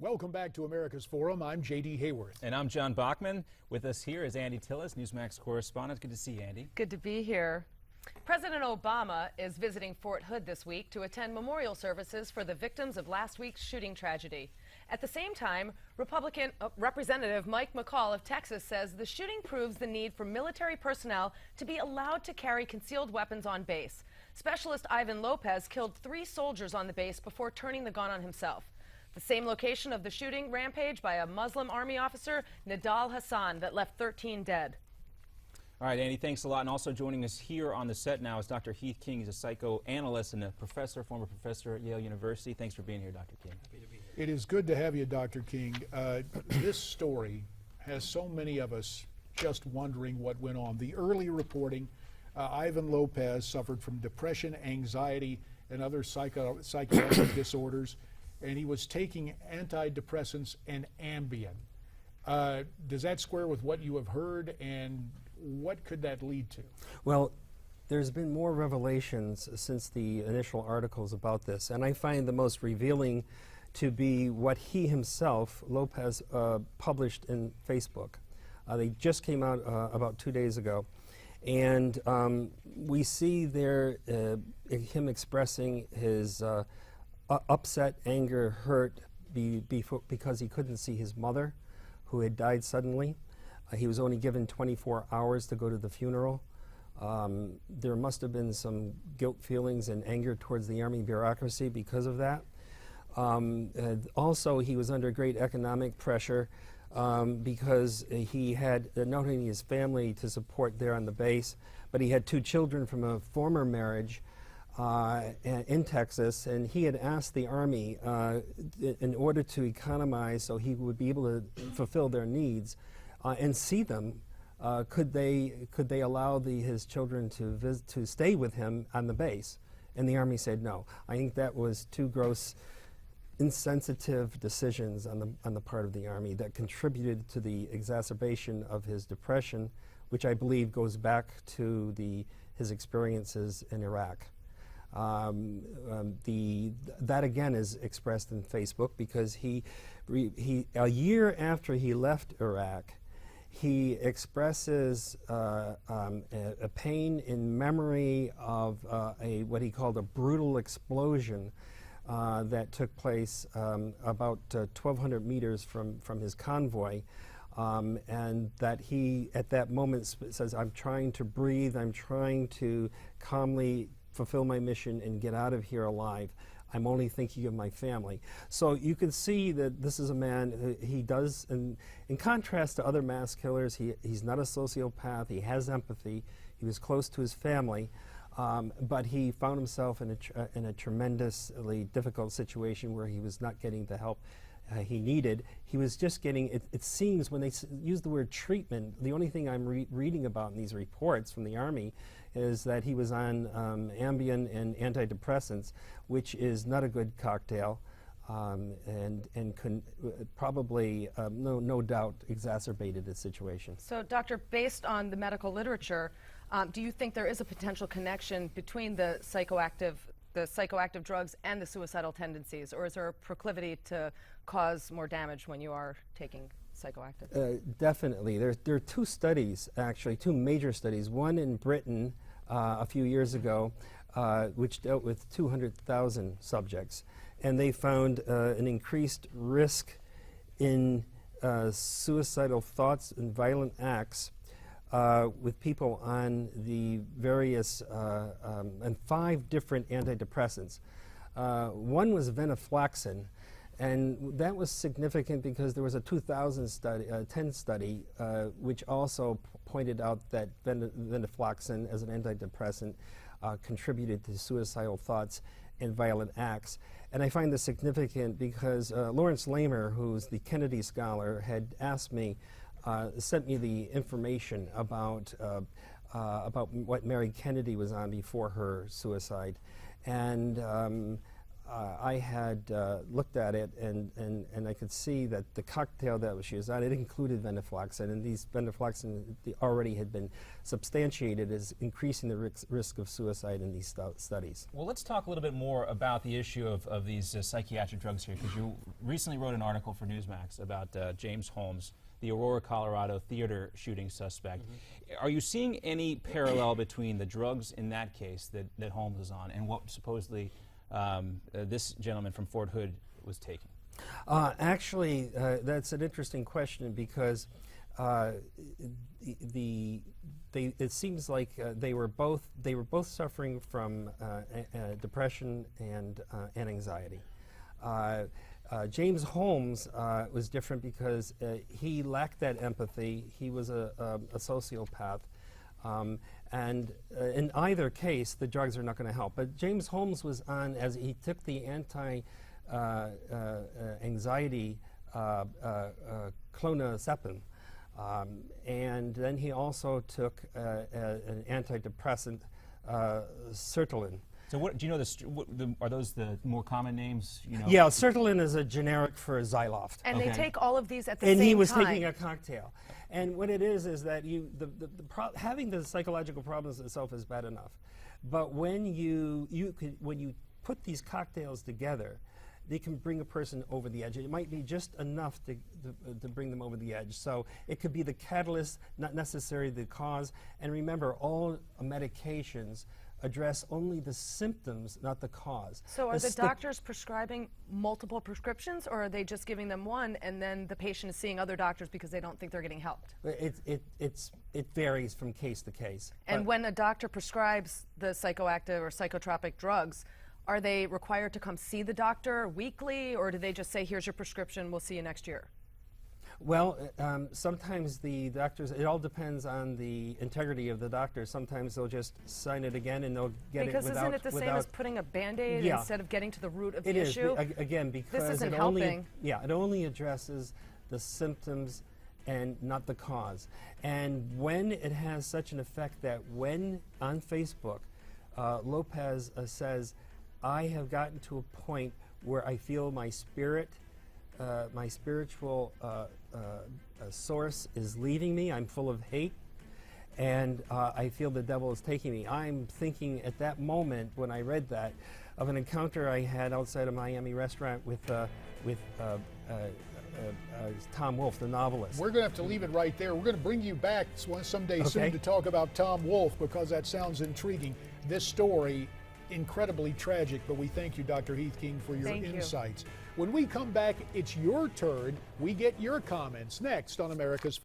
Welcome back to America's Forum. I'm J.D. Hayworth. And I'm John Bachman. With us here is Andy Tillis, Newsmax correspondent. Good to see you, Andy. Good to be here. President Obama is visiting Fort Hood this week to attend memorial services for the victims of last week's shooting tragedy. At the same time, Representative Mike McCall of Texas says the shooting proves the need for military personnel to be allowed to carry concealed weapons on base. Specialist Ivan Lopez killed 3 soldiers on the base before turning the gun on himself. The same location of the shooting rampage by a Muslim army officer, Nidal Hassan, that left 13 dead. All right, Andy, thanks a lot. And also joining us here on the set now is Dr. Heath King. He's a psychoanalyst and a former professor at Yale University. Thanks for being here, Dr. King. Happy to be here. It is good to have you, Dr. King. This story has so many of us just wondering what went on. The early reporting, Ivan Lopez suffered from depression, anxiety, and other psychiatric disorders, and he was taking antidepressants and Ambien. Does that square with what you have heard, and what could that lead to? Well, there's been more revelations since the initial articles about this, and I find the most revealing to be what he himself, Lopez, published in Facebook. They just came out about 2 days ago, and we see there him expressing his upset, anger, hurt because he couldn't see his mother, who had died suddenly. He was only given 24 hours to go to the funeral. There must have been some guilt feelings and anger towards the Army bureaucracy because of that. Also, he was under great economic pressure because he had not only his family to support there on the base, but he had 2 children from a former marriage in Texas, and he had asked the Army in order to economize so he would be able to fulfill their needs and see them, could they allow his children to stay with him on the base? And the Army said no. I think that was 2 gross, insensitive decisions on the part of the Army that contributed to the exacerbation of his depression, which I believe goes back to his experiences in Iraq. That again is expressed in Facebook because a year after he left Iraq, he expresses a pain in memory of what he called a brutal explosion that took place about 1,200 meters from his convoy, and that he at that moment says, "I'm trying to breathe, I'm trying to calmly fulfill my mission and get out of here alive. I'm only thinking of my family." So you can see that this is a man, he does, in contrast to other mass killers, he's not a sociopath, he has empathy, he was close to his family, but he found himself in a tremendously difficult situation where he was not getting the help he needed. He was just getting, it seems when they use the word treatment, the only thing I'm reading about in these reports from the Army is that he was on Ambien and antidepressants, which is not a good cocktail, and probably, no doubt, exacerbated the situation. So, Doctor, based on the medical literature, do you think there is a potential connection between the psychoactive drugs and the suicidal tendencies, or is there a proclivity to cause more damage when you are taking psychoactive? Definitely. There are 2 studies, actually, 2 major studies. One in Britain a few years ago, which dealt with 200,000 subjects, and they found an increased risk in suicidal thoughts and violent acts with people on the various, and 5 different antidepressants. One was venlafaxine, and that was significant because there was a 2010 study which also pointed out that venlafaxine as an antidepressant contributed to suicidal thoughts and violent acts. And I find this significant because Lawrence Lamer, who's the Kennedy scholar, had asked me, sent me the information about what Mary Kennedy was on before her suicide. And I had looked at it, and I could see that the cocktail that she was on, it included venlafaxine, and these venlafaxine already had been substantiated as increasing the risk of suicide in these studies. Well, let's talk a little bit more about the issue of these psychiatric drugs here, because you recently wrote an article for Newsmax about James Holmes, the Aurora, Colorado theater shooting suspect. Are you seeing any parallel between the drugs in that case that Holmes was on and what supposedly this gentleman from Fort Hood was taking? Actually, that's an interesting question, because it seems like they were both suffering from depression and anxiety. James Holmes was different because he lacked that empathy. He was a sociopath. And in either case, the drugs are not going to help. But James Holmes was on, as he took the anti-anxiety clonazepam, and then he also took an antidepressant, sertraline. So what do you know? Are those the more common names? You know? Yeah, sertraline is a generic for Zoloft. And Okay. they take all of these at the same time. And he was taking a cocktail. And what it is that having the psychological problems itself is bad enough. But when you put these cocktails together, they can bring a person over the edge. It might be just enough to bring them over the edge. So it could be the catalyst, not necessarily the cause. And remember, all medications address only the symptoms, not the cause. So are the doctors prescribing multiple prescriptions, or are they just giving them one and then the patient is seeing other doctors because they don't think they're getting helped? It varies from case to case. And when a doctor prescribes the psychoactive or psychotropic drugs, are they required to come see the doctor weekly, or do they just say, here's your prescription, we'll see you next year? Well, sometimes the doctors, it all depends on the integrity of the doctor. Sometimes they'll just sign it again and they'll get Because it without... isn't it the same as putting a Band-Aid Yeah. instead of getting to the root of the It is, issue? again, because isn't it helping. it only addresses the symptoms and not the cause. And when it has such an effect that when on Facebook, Lopez says, I have gotten to a point where I feel my spirit, my spiritual source is leaving me. I'm full of hate, and I feel the devil is taking me. I'm thinking at that moment when I read that of an encounter I had outside a Miami restaurant with Tom Wolfe, the novelist. We're going to have to leave it right there. We're going to bring you back someday soon Okay. to talk about Tom Wolfe, because that sounds intriguing. This story, incredibly tragic, but we thank you, Dr. Heath King, for your Thank you. insights. When we come back, it's your turn. We get your comments next on America's